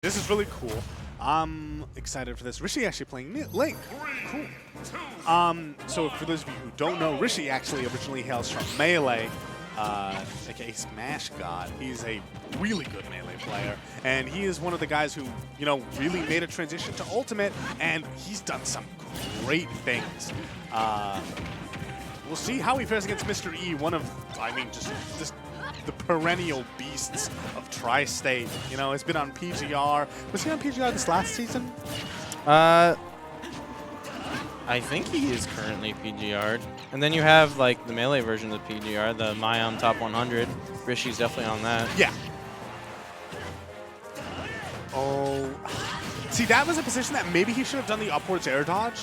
This is really cool. I'm excited for this. Rishi actually playing Link. Cool. So for those of you who don't know, Rishi actually originally hails from Melee, aka Smash God. He's a really good Melee player, and he is one of the guys who, you know, really made a transition to Ultimate, and he's done some great things. We'll see how he fares against Mr. E, one of, I mean, just the perennial beasts of Tri-State. You know, it's been on PGR. Was he on PGR this last season? I think he is currently PGR'd. And then you have, like, the Melee version of PGR, the Mayam Top 100. Rishi's definitely on that. Yeah. Oh. See, that was a position that maybe he should have done the upwards air dodge.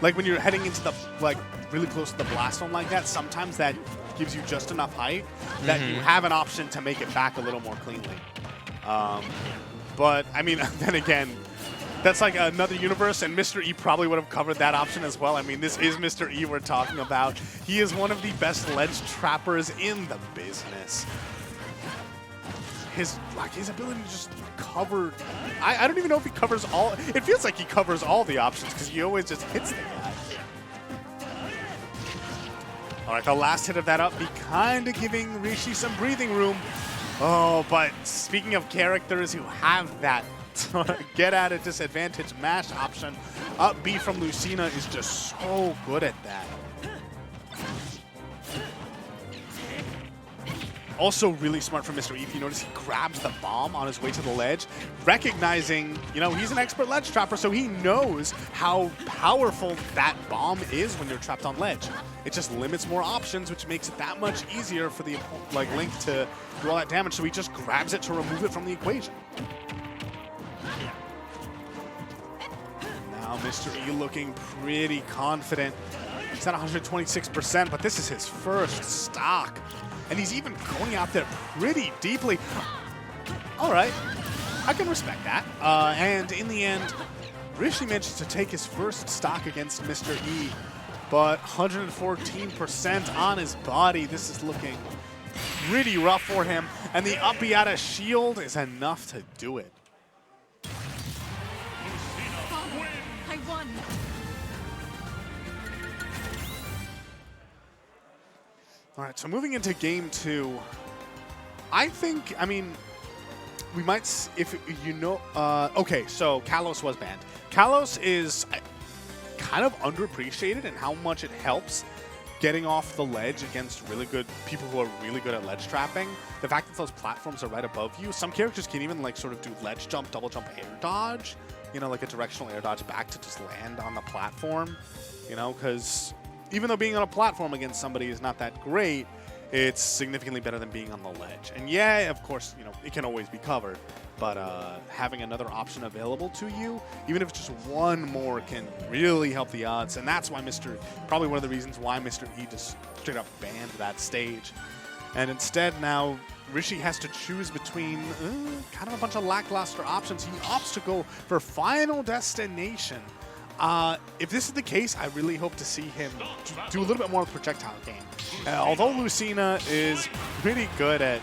Like, when you're heading into the, like, really close to the blast zone like that, sometimes that gives you just enough height that you have an option to make it back a little more cleanly. But, I mean, then again, that's like another universe, and Mr. E probably would have covered that option as well. I mean, this is Mr. E we're talking about. He is one of the best ledge trappers in the business. His ability to just cover, I don't even know if he covers all. It feels like he covers all the options because he always just hits the guy. All right, the last hit of that up be kind of giving Rishi some breathing room. Oh, but speaking of characters who have that get at a disadvantage mash option, up B from Lucina is just so good at that. Also really smart from Mr. E. If you notice, he grabs the bomb on his way to the ledge, recognizing, you know, he's an expert ledge trapper, so he knows how powerful that bomb is when you're trapped on ledge. It just limits more options, which makes it that much easier for the Link to do all that damage, so he just grabs it to remove it from the equation. Now Mr. E looking pretty confident. He's at 126%, but this is his first stock. And he's even going out there pretty deeply. All right, I can respect that. And in the end, Rishi managed to take his first stock against Mr. E, but 114% on his body. This is looking pretty rough for him. And the up B out of shield is enough to do it. I won. All right, so moving into game 2, I think, I mean, we might, if you know, okay, so Kalos was banned. Kalos is kind of underappreciated in how much it helps getting off the ledge against really good people who are really good at ledge trapping. The fact that those platforms are right above you, some characters can even like sort of do ledge jump, double jump, air dodge, you know, like a directional air dodge back to just land on the platform, you know, because even though being on a platform against somebody is not that great, it's significantly better than being on the ledge. And yeah, of course, you know, it can always be covered, but having another option available to you, even if it's just one more, can really help the odds. And that's why probably one of the reasons why Mr. E just straight up banned that stage. And instead now, Rishi has to choose between kind of a bunch of lackluster options. He opts to go for Final Destination. If this is the case, I really hope to see him do a little bit more of the projectile game. Although Lucina is pretty good at,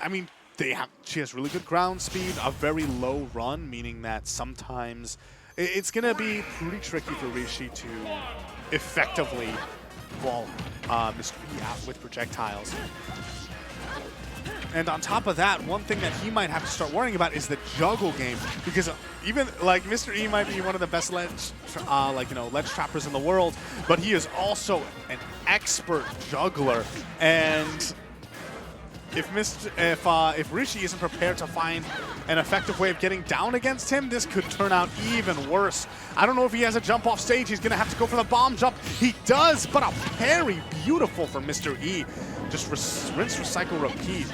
I mean, she has really good ground speed, a very low run, meaning that sometimes it's going to be pretty tricky for Rishi to effectively wall Mr. E out with projectiles. And on top of that, one thing that he might have to start worrying about is the juggle game, because even like Mr. E might be one of the best ledge trappers in the world, but he is also an expert juggler. And if Rishi isn't prepared to find an effective way of getting down against him, this could turn out even worse. I don't know if he has a jump off stage. He's going to have to go for the bomb jump. He does, but a parry, beautiful for Mr. E. Just rinse, recycle, repeat.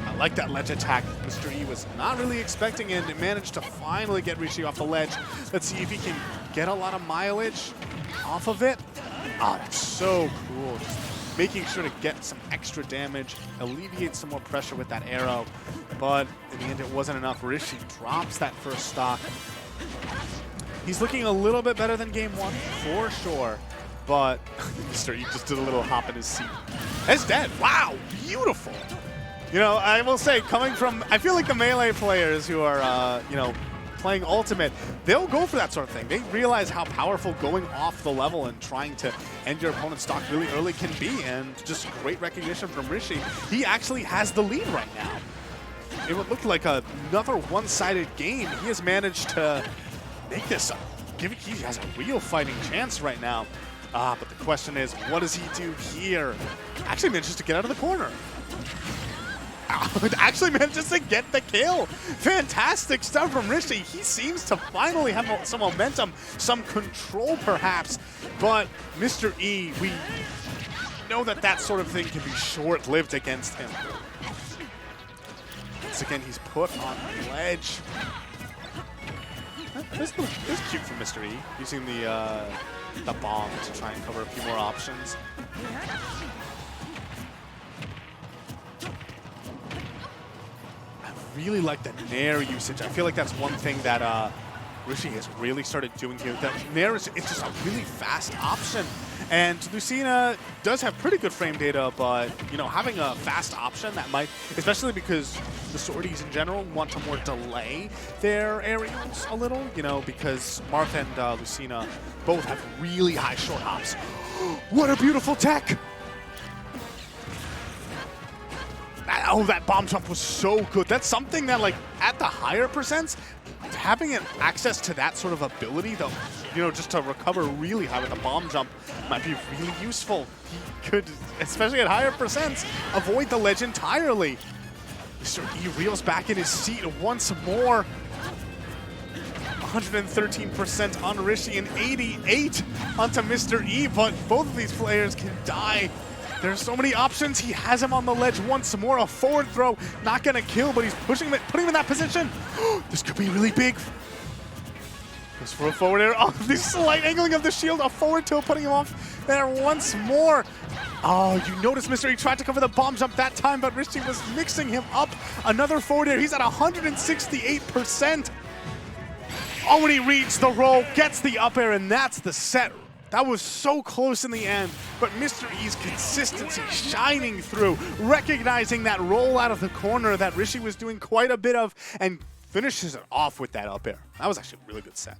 I like that ledge attack. Mr. E was not really expecting it and managed to finally get Rishi off the ledge. Let's see if he can get a lot of mileage off of it. Oh, that's so cool. Just making sure to get some extra damage, alleviate some more pressure with that arrow. But in the end, it wasn't enough. Rishi drops that first stock. He's looking a little bit better than game 1, for sure. But Mr. E just did a little hop in his seat. It's dead. Wow, beautiful. You know, I will say, coming from, I feel like the Melee players who are, you know, playing Ultimate, they'll go for that sort of thing. They realize how powerful going off the level and trying to end your opponent's stock really early can be, and just great recognition from Rishi. He actually has the lead right now. It would look like another one-sided game. He has managed to make this, he has a real fighting chance right now. But the question is, what does he do here? Actually manages to get out of the corner. Actually manages to get the kill. Fantastic stuff from Rishi. He seems to finally have some momentum, some control perhaps. But Mr. E, we know that that sort of thing can be short-lived against him. Once again, he's put on the ledge. This is cute from Mr. E, using the bomb to try and cover a few more options. I really like the Nair usage. I feel like that's one thing that Rishi has really started doing here. That Nair is just a really fast option. And Lucina does have pretty good frame data, but you know, having a fast option that might, especially because the swordies in general want to more delay their aerials a little, you know, because Marth and Lucina both have really high short hops. What a beautiful tech! Oh, that bomb jump was so good. That's something that, like, at the higher percents, having access to that sort of ability, though, you know, just to recover really high with a bomb jump might be really useful. He could, especially at higher percents, avoid the ledge entirely. Mr. E reels back in his seat once more. 113% on Rishi and 88 onto Mr. E, but both of these players can die. There's so many options. He has him on the ledge once more. A forward throw, not gonna kill, but he's pushing him, putting him in that position. This could be really big. Goes for a forward air. Oh, the slight angling of the shield. A forward tilt, putting him off there once more. Oh, you notice Mr. E tried to cover the bomb jump that time, but Rishi was mixing him up. Another forward air. He's at 168%. Oh, when he reads the roll, gets the up air, and that's the set. That was so close in the end, but Mr. E's consistency shining through, recognizing that roll out of the corner that Rishi was doing quite a bit of, and finishes it off with that up air. That was actually a really good set.